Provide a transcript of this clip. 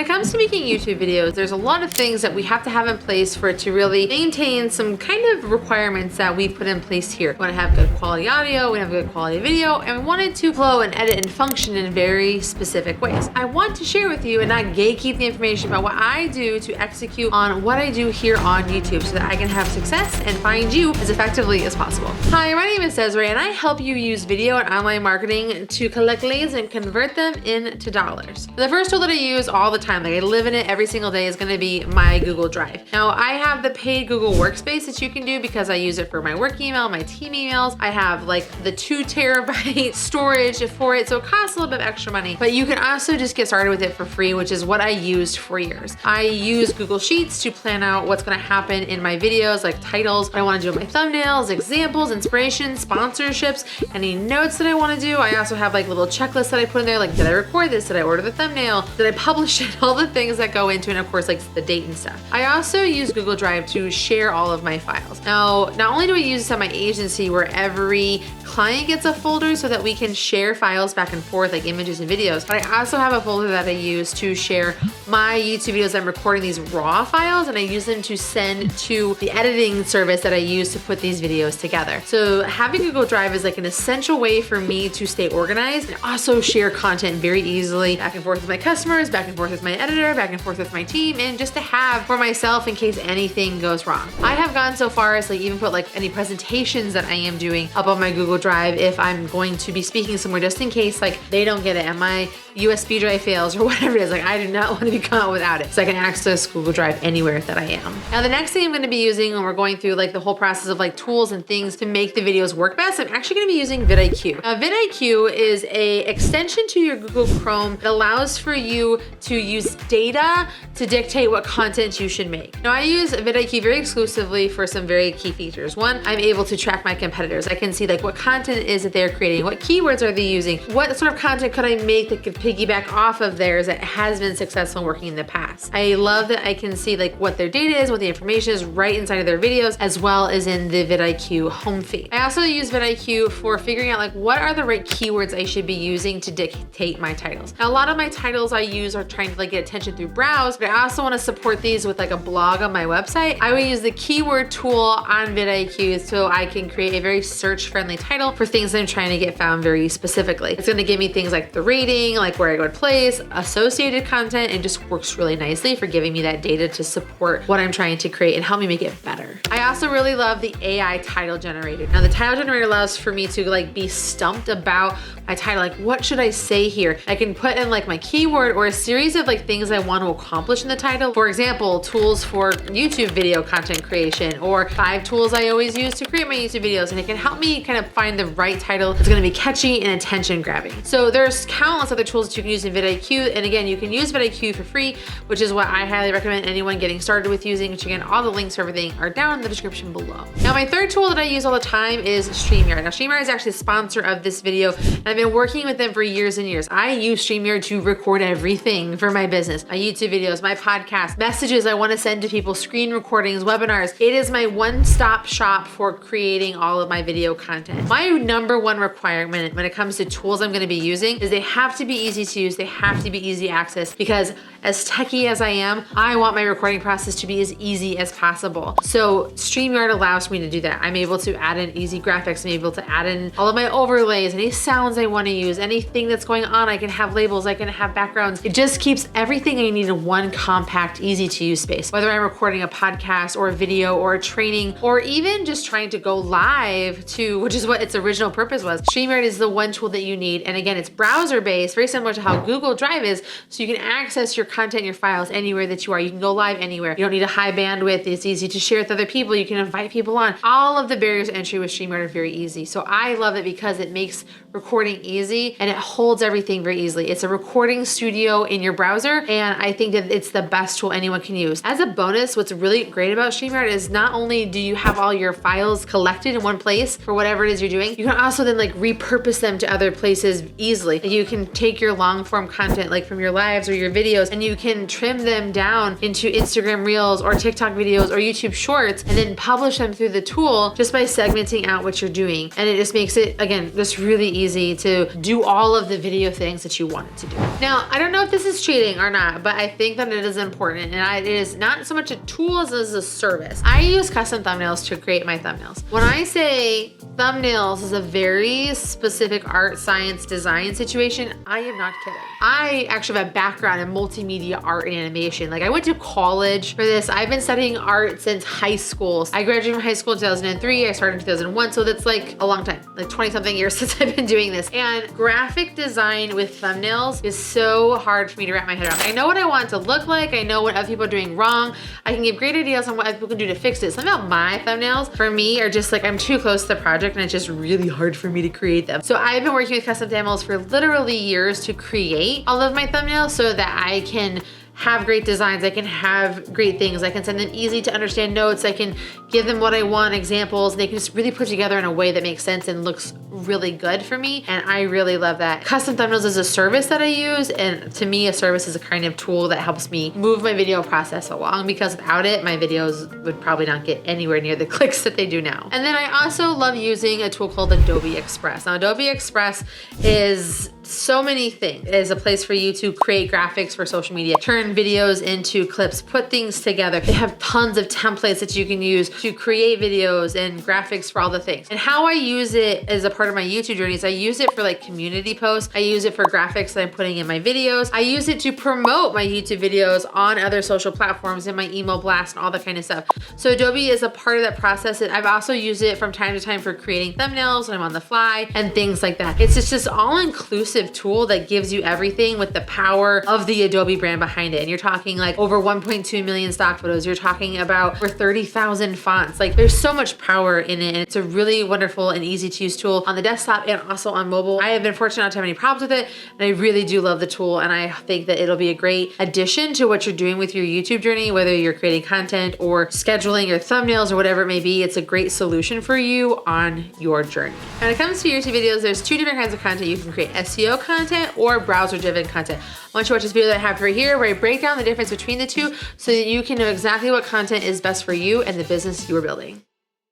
When it comes to making YouTube videos, there's a lot of things that we have to have in place for it to really maintain some kind of requirements that we put in place here. We want to have good quality audio, we have good quality video, and we want it to flow and edit and function in very specific ways. I want to share with you and not gatekeep the information about what I do to execute on what I do here on YouTube so that I can have success and find you as effectively as possible. Hi, my name is Desiree and I help you use video and online marketing to collect leads and convert them into dollars. The first tool that I use all the time, like I live in it every single day, is going to be my Google Drive. Now I have the paid Google Workspace that you can do because I use it for my work email, my team emails. I have like the 2 terabyte storage for it, so it costs a little bit of extra money, but you can also just get started with it for free, which is what I used for years. I use Google Sheets to plan out what's going to happen in my videos, like titles, what I want to do with my thumbnails, examples, inspirations, sponsorships, any notes that I want to do. I also have like little checklists that I put in there, like did I record this? Did I order the thumbnail? Did I publish it? All the things that go into it, and of course like the date and stuff. I also use Google Drive to share all of my files. Now, not only do I use this at my agency where every client gets a folder so that we can share files back and forth like images and videos, but I also have a folder that I use to share my YouTube videos. I'm recording these raw files and I use them to send to the editing service that I use to put these videos together. So having Google Drive is like an essential way for me to stay organized and also share content very easily back and forth with my customers, back and forth with my editor, back and forth with my team, and just to have for myself in case anything goes wrong. I have gone so far as like even put like any presentations that I am doing up on my Google Drive if I'm going to be speaking somewhere, just in case like they don't get it and my USB drive fails or whatever it is. Like I do not want to be caught without it. So I can access Google Drive anywhere that I am. Now the next thing I'm going to be using when we're going through like the whole process of like tools and things to make the videos work best, I'm actually going to be using VidIQ. Now VidIQ is a extension to your Google Chrome that allows for you to use data to dictate what content you should make. Now I use VidIQ very exclusively for some very key features. One, I'm able to track my competitors. I can see like what content is that they're creating, what keywords are they using, what sort of content could I make that could piggyback off of theirs that has been successful working in the past. I love that I can see like what their data is, what the information is right inside of their videos, as well as in the VidIQ home feed. I also use VidIQ for figuring out like what are the right keywords I should be using to dictate my titles. Now a lot of my titles I use are trying to like get attention through browse, but I also want to support these with like a blog on my website. I will use the keyword tool on VidIQ so I can create a very search-friendly title for things I'm trying to get found very specifically. It's going to give me things like the rating, like where I go to place, associated content, and just works really nicely for giving me that data to support what I'm trying to create and help me make it better. I also really love the AI title generator. Now the title generator allows for me to like be stumped about my title, like what should I say here? I can put in like my keyword or a series of like things I want to accomplish in the title. For example, tools for YouTube video content creation, or 5 tools I always use to create my YouTube videos, and it can help me kind of find the right title that's going to be catchy and attention grabbing. So there's countless other tools that you can use in VidIQ, and again, you can use VidIQ for free, which is what I highly recommend anyone getting started with using, which again, all the links for everything are down in the description below. Now my third tool that I use all the time is StreamYard. Now StreamYard is actually a sponsor of this video, and I've been working with them for years and years. I use StreamYard to record everything for my business, my YouTube videos, my podcast, messages I want to send to people, screen recordings, webinars. It is my one-stop shop for creating all of my video content. My number one requirement when it comes to tools I'm going to be using is they have to be easy to use, they have to be easy access, because as techie as I am, I want my recording process to be as easy as possible. So StreamYard allows me to do that. I'm able to add in easy graphics, I'm able to add in all of my overlays, any sounds I want to use, anything that's going on, I can have labels, I can have backgrounds. It just keeps everything I need in one compact, easy to use space. Whether I'm recording a podcast or a video or a training, or even just trying to go live to, which is what its original purpose was, StreamYard is the one tool that you need. And again, it's browser based, very similar to how Google Drive is, so you can access your content, your files anywhere that you are. You can go live anywhere. You don't need a high bandwidth. It's easy to share with other people. You can invite people on. All of the barriers to entry with StreamYard are very easy. So I love it because it makes recording easy and it holds everything very easily. It's a recording studio in your browser, and I think that it's the best tool anyone can use. As a bonus, what's really great about StreamYard is not only do you have all your files collected in one place for whatever it is you're doing. You can also then like repurpose them to other places easily. You can take your long form content like from your lives or your videos, and you can trim them down into Instagram Reels or TikTok videos or YouTube Shorts, and then publish them through the tool just by segmenting out what you're doing. And it just makes it, again, just really easy to do all of the video things that you wanted to do. Now, I don't know if this is cheating or not, but I think that it is important, and it is not so much a tool as a service. I use custom thumbnails to create my thumbnails. When I say thumbnails is a very specific art, science, design situation, I am not kidding. I actually have a background in multimedia art and animation. Like, I went to college for this. I've been studying art since high school. I graduated from high school in 2003. I started in 2001. So that's like a long time, like 20 something years since I've been doing this. And graphic design with thumbnails is so hard for me to wrap my head around. I know what I want it to look like. I know what other people are doing wrong. I can give great ideas on what other people can do to fix it. Some about my thumbnails for me are just like, I'm too close to the project and it's just really hard for me to create them. So I've been working with custom thumbnails for literally years to create all of my thumbnails so that I can have great designs, I can have great things, I can send them easy to understand notes, I can give them what I want, examples, and they can just really put together in a way that makes sense and looks really good for me. And I really love that. Custom thumbnails is a service that I use, and to me, a service is a kind of tool that helps me move my video process along, because without it, my videos would probably not get anywhere near the clicks that they do now. And then I also love using a tool called Adobe Express. Now, Adobe Express is so many things. It is a place for you to create graphics for social media, turn videos into clips, put things together. They have tons of templates that you can use to create videos and graphics for all the things. And how I use it as a part of my YouTube journey is I use it for like community posts. I use it for graphics that I'm putting in my videos. I use it to promote my YouTube videos on other social platforms in my email blast and all that kind of stuff. So Adobe is a part of that process. I've also used it from time to time for creating thumbnails when I'm on the fly and things like that. It's just this all-inclusive tool that gives you everything with the power of the Adobe brand behind it. And you're talking like over 1.2 million stock photos. You're talking about over 30,000 fonts. Like, there's so much power in it. And it's a really wonderful and easy to use tool on the desktop and also on mobile. I have been fortunate not to have any problems with it. And I really do love the tool. And I think that it'll be a great addition to what you're doing with your YouTube journey, whether you're creating content or scheduling your thumbnails or whatever it may be. It's a great solution for you on your journey. When it comes to YouTube videos, there's two different kinds of content. You can create SEO content or browser-driven content. I want you to watch this video that I have right here where I break down the difference between the two so that you can know exactly what content is best for you and the business you are building.